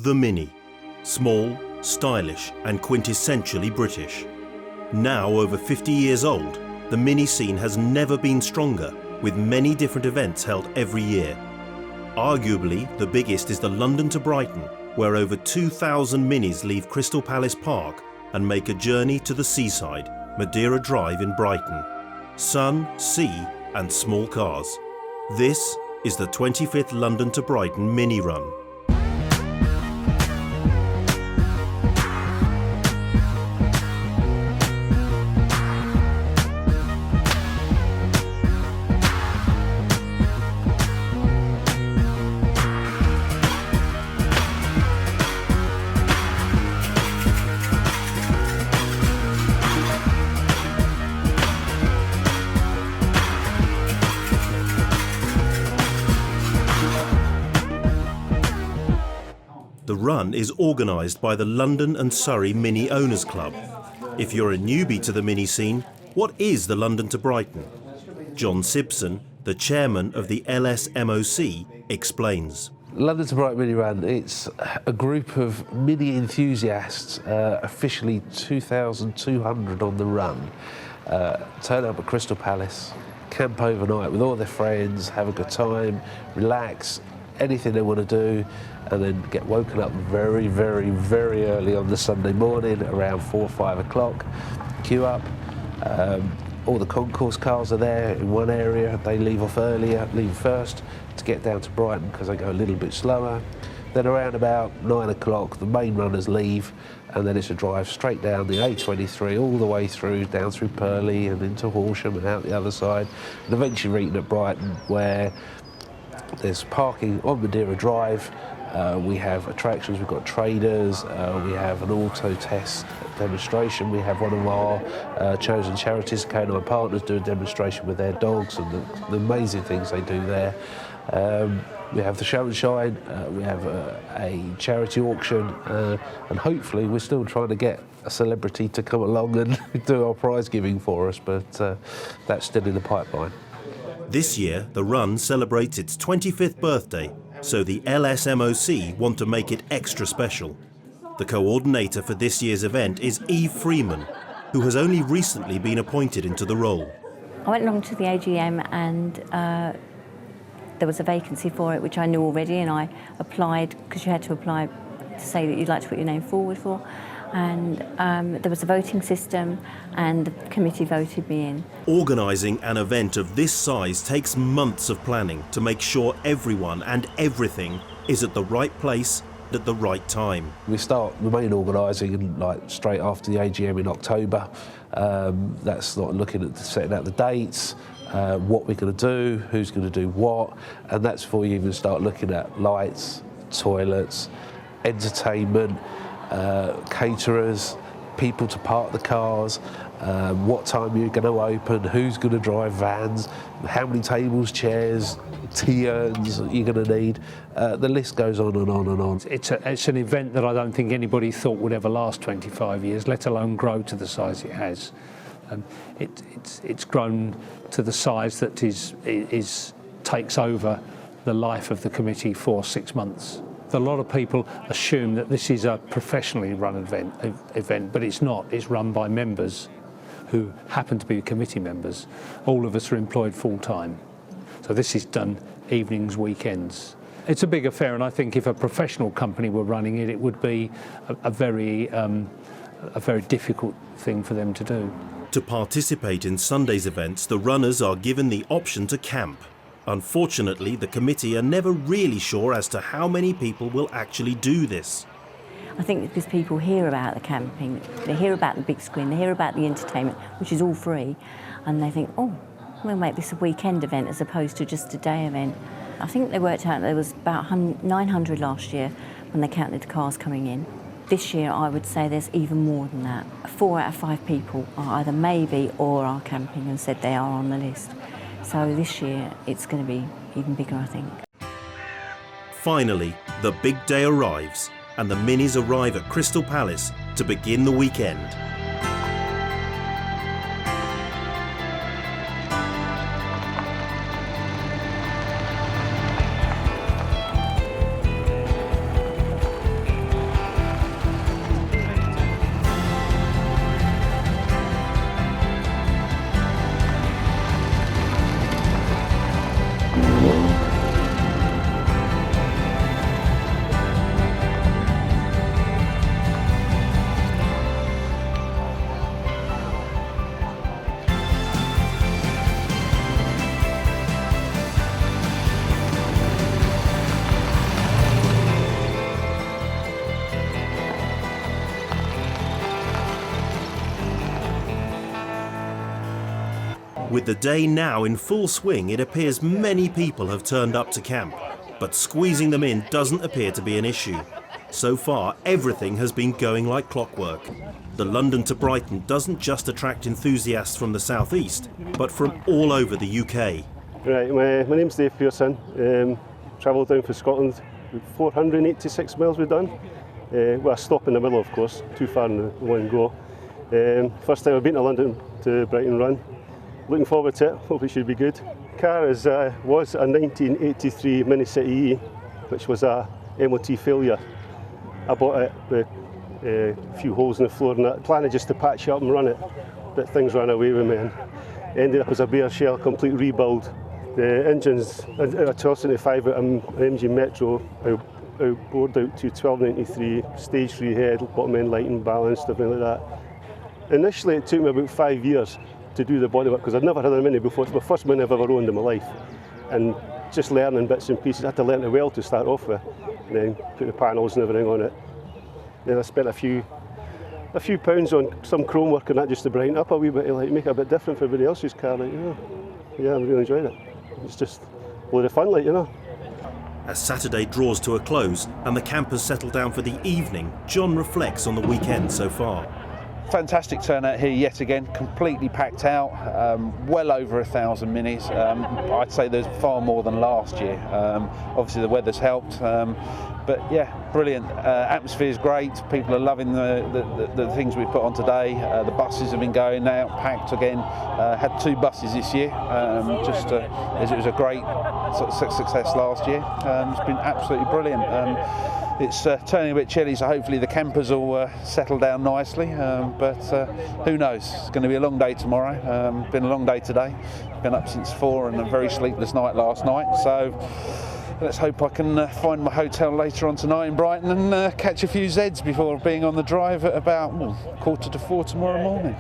The Mini. Small, stylish and quintessentially British. Now over 50 years old, the Mini scene has never been stronger, with many different events held every year. Arguably, the biggest is the London to Brighton, where over 2,000 Minis leave Crystal Palace Park and make a journey to the seaside, Madeira Drive in Brighton. Sun, sea and small cars. This is the 25th London to Brighton Mini Run. The run is organised by the London and Surrey Mini Owners Club. If you're a newbie to the Mini scene, what is the London to Brighton? John Simpson, the chairman of the LSMOC, explains. London to Brighton Mini Run, it's a group of Mini enthusiasts, officially 2,200 on the run. Turn up at Crystal Palace, camp overnight with all their friends, have a good time, relax, anything they want to do, and then get woken up very, very, very early on the Sunday morning, around 4 or 5 o'clock, queue up. All the concourse cars are there in one area. They leave off earlier, leave first to get down to Brighton because they go a little bit slower. Then around about 9 o'clock, the main runners leave, and then it's a drive straight down the A23 all the way through, down through Purley and into Horsham and out the other side, and eventually reaching at Brighton, where there's parking on Madeira Drive. We have attractions, we've got traders, we have an auto test demonstration, we have one of our chosen charities, K9 Partners, do a demonstration with their dogs and the amazing things they do there. We have the show and shine, we have a charity auction, and hopefully we're still trying to get a celebrity to come along and do our prize giving for us, but that's still in the pipeline. This year, the run celebrates its 25th birthday, so the LSMOC want to make it extra special. The coordinator for this year's event is Eve Freeman, who has only recently been appointed into the role. I went along to the AGM and there was a vacancy for it, which I knew already, and I applied, because you had to apply to say that you'd like to put your name forward for. And there was a voting system and the committee voted me in. Organising an event of this size takes months of planning to make sure everyone and everything is at the right place at the right time. We start the main organising straight after the AGM in October. That's not looking at setting out the dates, what we're going to do, who's going to do what, and that's before you even start looking at lights, toilets, entertainment, caterers, people to park the cars, what time you're going to open, who's going to drive vans, how many tables, chairs, tea urns you're going to need. The list goes on and on and on. It's an event that I don't think anybody thought would ever last 25 years, let alone grow to the size it has. It's grown to the size that takes over the life of the committee for 6 months. A lot of people assume that this is a professionally run event, but it's not. It's run by members who happen to be committee members. All of us are employed full-time. So this is done evenings, weekends. It's a big affair, and I think if a professional company were running it, it would be a very difficult thing for them to do. To participate in Sunday's events, the runners are given the option to camp. Unfortunately, the committee are never really sure as to how many people will actually do this. I think because people hear about the camping, they hear about the big screen, they hear about the entertainment, which is all free, and they think, oh, we'll make this a weekend event as opposed to just a day event. I think they worked out there was about 900 last year when they counted the cars coming in. This year, I would say there's even more than that. 4 out of 5 people are either maybe or are camping and said they are on the list. So this year, it's going to be even bigger, I think. Finally, the big day arrives, and the Minis arrive at Crystal Palace to begin the weekend. With the day now in full swing, it appears many people have turned up to camp, but squeezing them in doesn't appear to be an issue. So far, everything has been going like clockwork. The London to Brighton doesn't just attract enthusiasts from the southeast, but from all over the UK. Right, my name's Dave Pearson. Travelled down from Scotland, 486 miles we've done. Well, a stop in the middle, of course, too far in one go. First time I've been to London to Brighton run. Looking forward to it, hope it should be good. Car was a 1983 Mini City E, which was a MOT failure. I bought it with a few holes in the floor and that, planning just to patch it up and run it, but things ran away with me and ended up as a bare shell, complete rebuild. The engine's a 1275 at an MG Metro, outboard out to 1293, stage 3 head, bottom end lighting, balance, everything like that. Initially it took me about 5 years to do the bodywork because I'd never had a Mini before. It's my first Mini I've ever owned in my life, and just learning bits and pieces. I had to learn it well to start off with, and then put the panels and everything on it. Then I spent a few pounds on some chrome work and that just to brighten up a wee bit, to like make it a bit different for everybody else's car. Like, you know. Yeah, I'm really enjoying it. It's just a load of fun, like, you know. As Saturday draws to a close and the campers settle down for the evening, John reflects on the weekend so far. Fantastic turnout here yet again, completely packed out, well over 1,000 minis. I'd say there's far more than last year. Obviously the weather's helped, but yeah, brilliant. Atmosphere's great, people are loving the things we've put on today. The buses have been going out, packed again. Had 2 buses this year, as it was a great sort of success last year. It's been absolutely brilliant. It's turning a bit chilly, so hopefully the campers will settle down nicely, but who knows, it's going to be a long day tomorrow. Been a long day today, been up since 4 and a very sleepless night last night, so let's hope I can find my hotel later on tonight in Brighton and catch a few Zeds before being on the drive at about 3:45 tomorrow morning.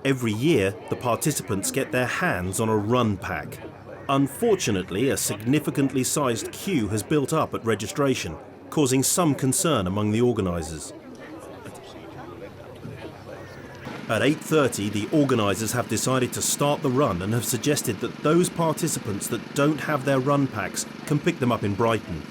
Every year, the participants get their hands on a run pack. Unfortunately, a significantly sized queue has built up at registration, causing some concern among the organisers. At 8:30, the organisers have decided to start the run and have suggested that those participants that don't have their run packs can pick them up in Brighton.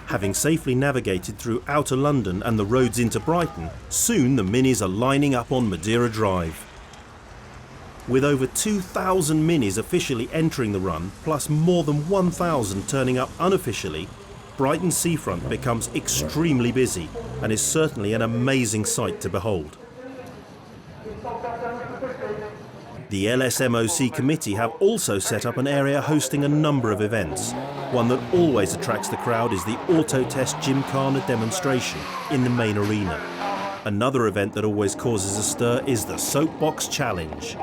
Having safely navigated through outer London and the roads into Brighton, soon the Minis are lining up on Madeira Drive. With over 2,000 Minis officially entering the run, plus more than 1,000 turning up unofficially, Brighton seafront becomes extremely busy and is certainly an amazing sight to behold. The LSMOC committee have also set up an area hosting a number of events. One that always attracts the crowd is the Auto Test Gymkhana demonstration in the main arena. Another event that always causes a stir is the Soapbox Challenge.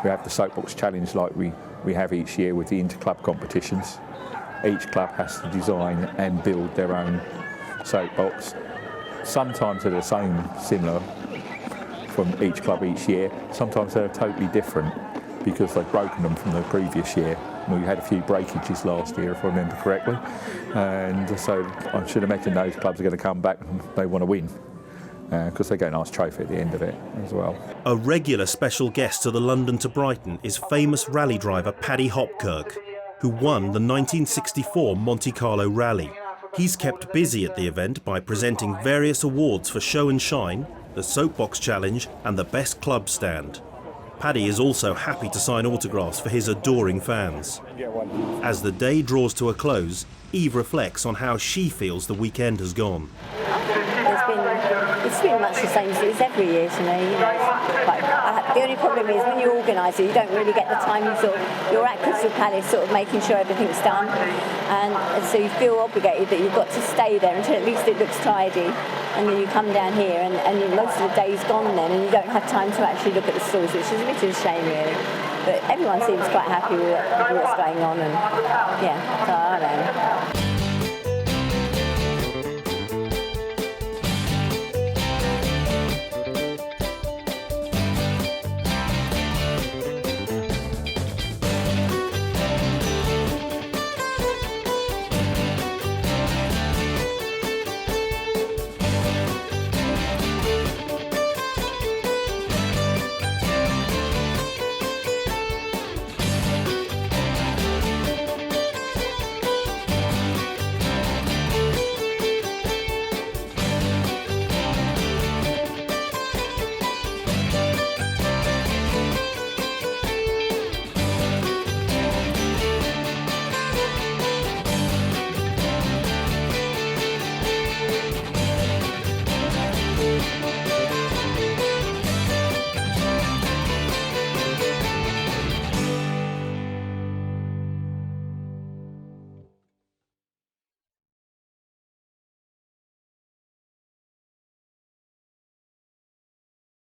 We have the Soapbox Challenge like we have each year with the inter-club competitions. Each club has to design and build their own soapbox. Sometimes they're the same, similar, from each club each year. Sometimes they're totally different because they've broken them from the previous year. We had a few breakages last year, if I remember correctly, and so I should imagine those clubs are going to come back and they want to win because they get a nice trophy at the end of it as well. A regular special guest to the London to Brighton is famous rally driver Paddy Hopkirk, who won the 1964 Monte Carlo Rally. He's kept busy at the event by presenting various awards for show and shine, the Soapbox Challenge and the Best Club Stand. Paddy is also happy to sign autographs for his adoring fans. As the day draws to a close, Eve reflects on how she feels the weekend has gone. It's been much the same as it is every year to me. The only problem is when you organise it, you don't really get the time. You're at Crystal Palace sort of making sure everything's done, and so you feel obligated that you've got to stay there until at least it looks tidy. And then you come down here and most of the day's gone then, and you don't have time to actually look at the stalls, which is a bit of a shame really. But everyone seems quite happy with what's going on, and yeah, so I don't know.